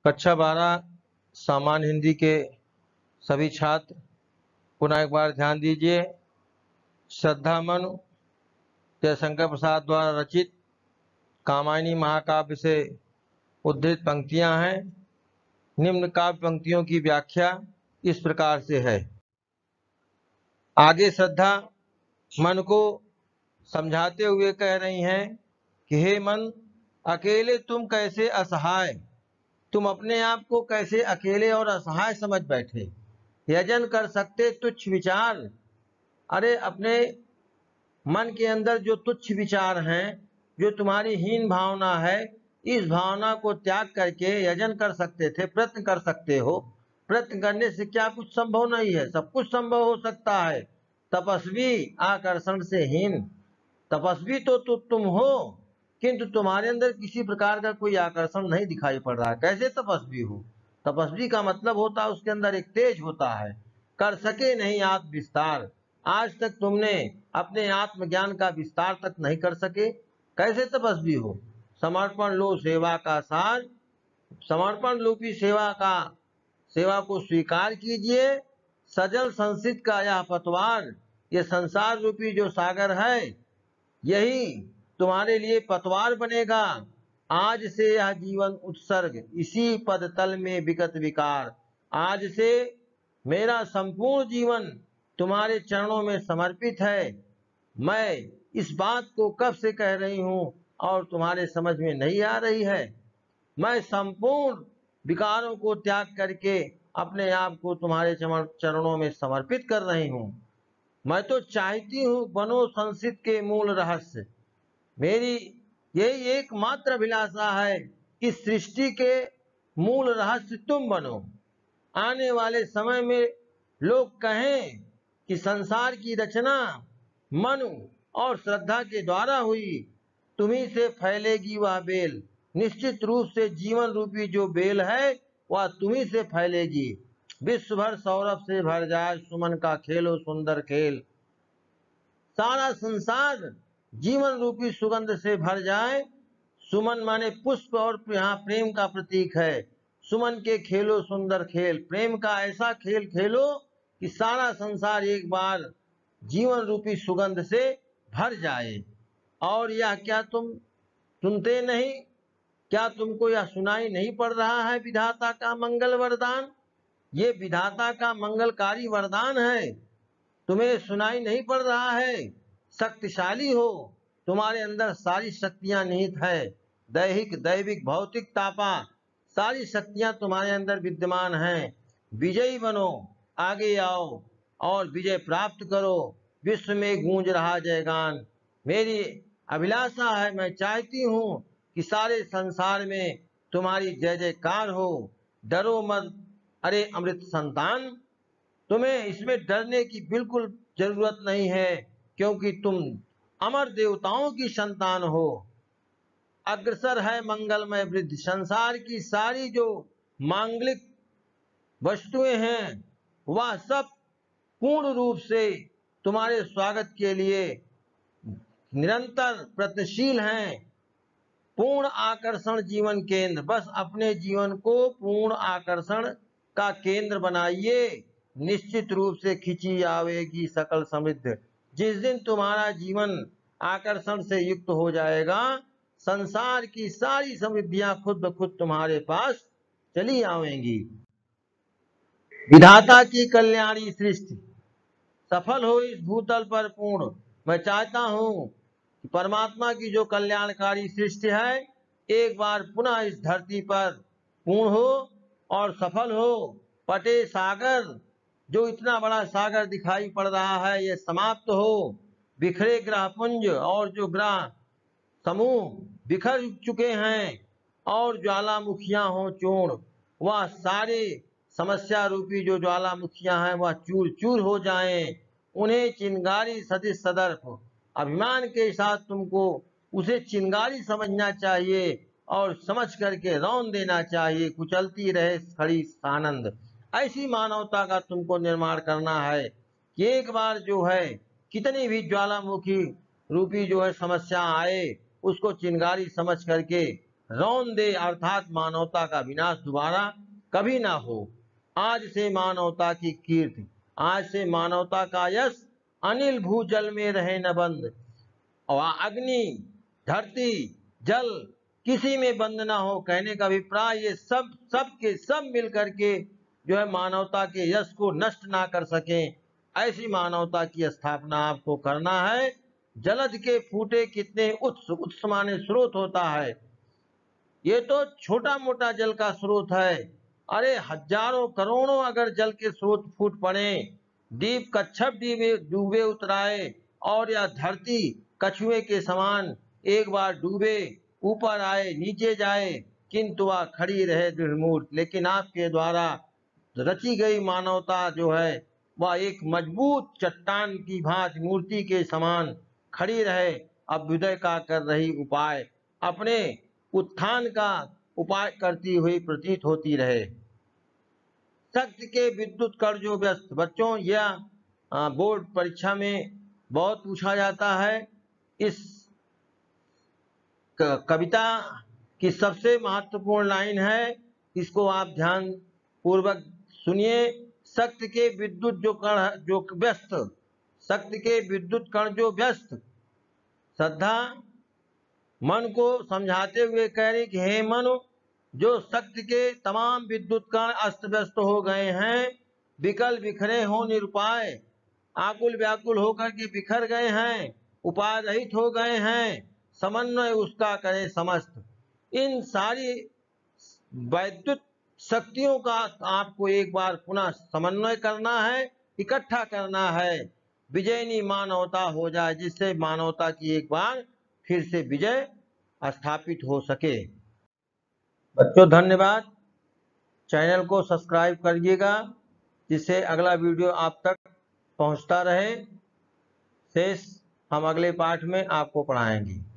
कक्षा 12 सामान्य हिंदी के सभी छात्र पुनः एक बार ध्यान दीजिए। श्रद्धा मनु जयशंकर प्रसाद द्वारा रचित कामायनी महाकाव्य से उद्धृत पंक्तियां हैं। निम्न काव्य पंक्तियों की व्याख्या इस प्रकार से है। आगे श्रद्धा मन को समझाते हुए कह रही हैं कि हे मन, अकेले तुम कैसे असहाय, तुम अपने आप को कैसे अकेले और असहाय समझ बैठे। यजन कर सकते तुच्छ विचार। अरे अपने मन के अंदर जो तुच्छ विचार हैं, जो तुम्हारी हीन भावना है, इस भावना को त्याग करके यजन कर सकते थे, प्रयत्न कर सकते हो। प्रयत्न करने से क्या कुछ संभव नहीं है? सब कुछ संभव हो सकता है। तपस्वी आकर्षण से हीन। तपस्वी तो तुम हो, किंतु तुम्हारे अंदर किसी प्रकार का कोई आकर्षण नहीं दिखाई पड़ रहा है। कैसे तपस्वी हो? तपस्वी का मतलब होता है उसके अंदर एक तेज होता है। कर सके नहीं आत्म विस्तार। आज तक तुमने अपने आत्मज्ञान का विस्तार तक नहीं कर सके। कैसे तपस्वी हो? समर्पण लो सेवा का सार। समर्पण रूपी सेवा को स्वीकार कीजिए। सजल संसित का यह पतवार, ये संसार रूपी जो सागर है, यही तुम्हारे लिए पतवार बनेगा। आज से यह जीवन उत्सर्ग, इसी पद तल में विगत विकार। आज से मेरा संपूर्ण जीवन तुम्हारे चरणों में समर्पित है। मैं इस बात को कब से कह रही हूं और तुम्हारे समझ में नहीं आ रही है। मैं संपूर्ण विकारों को त्याग करके अपने आप को तुम्हारे चरणों में समर्पित कर रही हूं। मैं तो चाहती हूं बनो संसित के मूल रहस्य। मेरी यही एकमात्र अभिलाषा है कि सृष्टि के मूल रहस्य तुम बनो। आने वाले समय में लोग कहें कि संसार की रचना मनु और श्रद्धा के द्वारा हुई। तुम्ही से फैलेगी वह बेल। निश्चित रूप से जीवन रूपी जो बेल है वह तुम्ही से फैलेगी। विश्व भर सौरभ से भर जाए सुमन का खेलो सुंदर खेल। सारा संसार जीवन रूपी सुगंध से भर जाए। सुमन माने पुष्प और यहाँ प्रेम का प्रतीक है। सुमन के खेलो सुंदर खेल, प्रेम का ऐसा खेल खेलो कि सारा संसार एक बार जीवन रूपी सुगंध से भर जाए। और यह क्या तुम सुनते नहीं? क्या तुमको यह सुनाई नहीं पड़ रहा है विधाता का मंगल वरदान? ये विधाता का मंगलकारी वरदान है। तुम्हें सुनाई नहीं पड़ रहा है? शक्तिशाली हो, तुम्हारे अंदर सारी शक्तियां निहित है। दैहिक दैविक भौतिक तापा सारी शक्तियां तुम्हारे अंदर विद्यमान हैं। विजयी बनो, आगे आओ और विजय प्राप्त करो। विश्व में गूंज रहा जयगान। मेरी अभिलाषा है, मैं चाहती हूँ कि सारे संसार में तुम्हारी जय जयकार हो। डरो मत अरे अमृत संतान। तुम्हें इसमें डरने की बिल्कुल जरूरत नहीं है, क्योंकि तुम अमर देवताओं की संतान हो। अग्रसर है मंगलमय वृद्धि। संसार की सारी जो मांगलिक वस्तुएं हैं वह सब पूर्ण रूप से तुम्हारे स्वागत के लिए निरंतर प्रयत्नशील हैं। पूर्ण आकर्षण जीवन केंद्र। बस अपने जीवन को पूर्ण आकर्षण का केंद्र बनाइए। निश्चित रूप से खिंची आवेगी सकल समृद्धि। जिस दिन तुम्हारा जीवन आकर्षण से युक्त हो जाएगा, संसार की सारी समृद्धियां खुद ब खुद तुम्हारे पास चली आवेंगी। विधाता की कल्याणी सृष्टि सफल हो इस भूतल पर पूर्ण। मैं चाहता हूं कि परमात्मा की जो कल्याणकारी सृष्टि है एक बार पुनः इस धरती पर पूर्ण हो और सफल हो। पटे सागर, जो इतना बड़ा सागर दिखाई पड़ रहा है, ये समाप्त हो। बिखरे ग्रह पुंज और जो ग्रह समूह बिखर चुके हैं और ज्वालामुखियां हो चूर्ण, वह सारे समस्या रूपी जो ज्वालामुखियां हैं वह चूर चूर हो जाएं। उन्हें चिंगारी सदिश सदर्प। अभिमान के साथ तुमको उसे चिंगारी समझना चाहिए और समझ करके रौन देना चाहिए। कुचलती रहे खड़ी आनंद। ऐसी मानवता का तुमको निर्माण करना है कि एक बार जो है कितनी भी ज्वालामुखी रूपी जो है समस्या आए, उसको चिंगारी समझ करके रौन दे, अर्थात मानवता का विनाश दोबारा कभी ना हो। आज से मानवता की कीर्ति, आज से मानवता का यश, अनिल भूजल में रहे न बंद, और अग्नि, धरती, जल किसी में बंद ना हो। कहने का अभिप्राय ये सब के सब मिलकर के जो है मानवता के यश को नष्ट ना कर सकें, ऐसी मानवता की स्थापना आपको करना है। जलद के फूटे कितने उत्स माने स्रोत होता है, ये तो छोटा मोटा जल का स्रोत है। अरे हजारों करोड़ों अगर जल के स्रोत फूट पड़े, दीप कच्छप डूबे उतराए, और यह धरती कछुए के समान एक बार डूबे, ऊपर आए नीचे जाए, किंतु वह खड़ी रहे दृढ़मूर्त। लेकिन आपके द्वारा रची गई मानवता जो है वह एक मजबूत चट्टान की भांति मूर्ति के समान खड़ी रहे, अभ्युदय का कर रही उपाय, अपने उत्थान का उपाय करती हुई प्रतीत होती रहे। शक्ति के विद्युत कर जो व्यस्त, बच्चों यह बोर्ड परीक्षा में बहुत पूछा जाता है। इस कविता की सबसे महत्वपूर्ण लाइन है, इसको आप ध्यान पूर्वक सुनिए। शक्ति के विद्युत जो कण जो व्यस्त, शक्ति के विद्युत कण जो व्यस्त। श्रद्धा मन को समझाते हुए कह रही कि हे मन, जो शक्ति के तमाम विद्युत कण अस्त व्यस्त हो गए हैं, विकल बिखरे हो निरुपाय, आकुल व्याकुल होकर के बिखर गए हैं, उपाय रहित हो गए हैं, समन्वय उसका करे समस्त। इन सारी वैद्युत शक्तियों का आपको एक बार पुनः समन्वय करना है, इकट्ठा करना है, विजयनी मानवता हो जाए, जिससे मानवता की एक बार फिर से विजय स्थापित हो सके। बच्चों धन्यवाद। चैनल को सब्सक्राइब करिएगा जिससे अगला वीडियो आप तक पहुंचता रहे। शेष हम अगले पाठ में आपको पढ़ाएंगे।